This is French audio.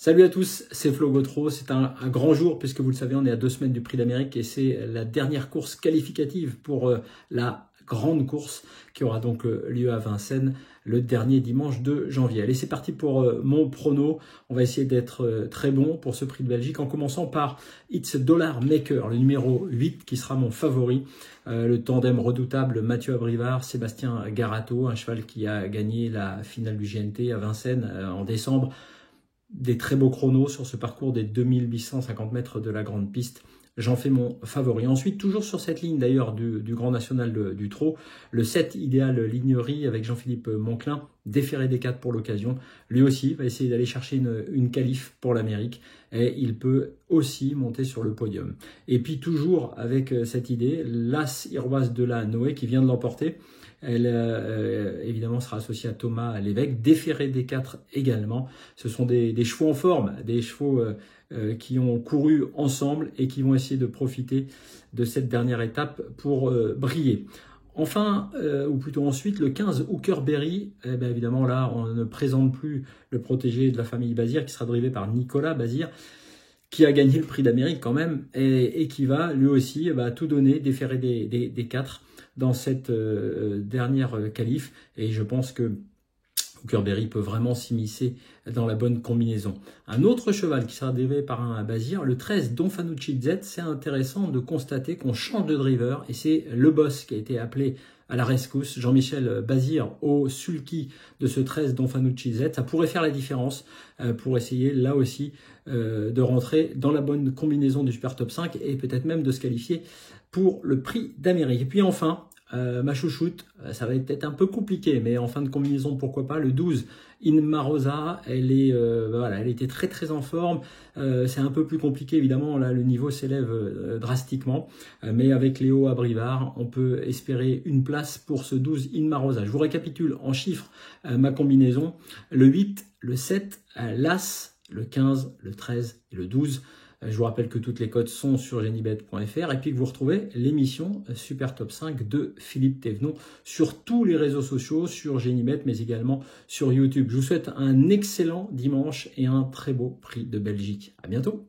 Salut à tous, c'est Flo Gautreau. C'est un grand jour puisque vous le savez, on est à 2 semaines du Prix d'Amérique et c'est la dernière course qualificative pour la grande course qui aura donc lieu à Vincennes le dernier dimanche de janvier. Allez, c'est parti pour mon prono. On va essayer d'être très bon pour ce Prix de Belgique en commençant par It's Dollar Maker, le numéro 8 qui sera mon favori. Le tandem redoutable Mathieu Abrivard, Sébastien Garato, un cheval qui a gagné la finale du GNT à Vincennes en décembre. Des très beaux chronos sur ce parcours des 2850 mètres de la grande piste. J'en fais mon favori. Ensuite, toujours sur cette ligne d'ailleurs du Grand National du Trot, le 7 idéal Lignerie avec Jean-Philippe Monclin, déféré des 4 pour l'occasion. Lui aussi va essayer d'aller chercher une qualif pour l'Amérique et il peut aussi monter sur le podium. Et puis toujours avec cette idée, l'As Iroise de la Noé qui vient de l'emporter. Elle évidemment sera associée à Thomas Lévesque, déféré des 4 également. Ce sont des chevaux en forme, des chevaux qui ont couru ensemble et qui vont essayer de profiter de cette dernière étape pour briller. Enfin, ou plutôt ensuite, le 15 Hookerberry, évidemment là on ne présente plus le protégé de la famille Bazir qui sera drivé par Nicolas Bazir, qui a gagné le Prix d'Amérique quand même et qui va lui aussi tout donner, déférer des 4 dans cette dernière qualif. Et je pense que Hookerberry peut vraiment s'immiscer dans la bonne combinaison. Un autre cheval qui sera drivé par un Bazir, le 13 Don Fanucci Z, c'est intéressant de constater qu'on change de driver et c'est le boss qui a été appelé à la rescousse, Jean-Michel Bazir au sulky de ce 13 Don Fanucci Z. Ça pourrait faire la différence pour essayer là aussi de rentrer dans la bonne combinaison du Super Top 5 et peut-être même de se qualifier pour le Prix d'Amérique. Et puis enfin, ma chouchoute, ça va être peut-être un peu compliqué, mais en fin de combinaison, pourquoi pas, le 12, Inma Rosa, elle était très en forme, c'est un peu plus compliqué évidemment, là le niveau s'élève drastiquement, mais avec Léo Abrivard, on peut espérer une place pour ce 12 Inma Rosa. Je vous récapitule en chiffres ma combinaison, le 8, le 7, l'As, le 15, le 13 et le 12. Je vous rappelle que toutes les cotes sont sur genibet.fr et puis que vous retrouvez l'émission Super Top 5 de Philippe Thévenon sur tous les réseaux sociaux, sur Genibet, mais également sur YouTube. Je vous souhaite un excellent dimanche et un très beau Prix de Belgique. À bientôt.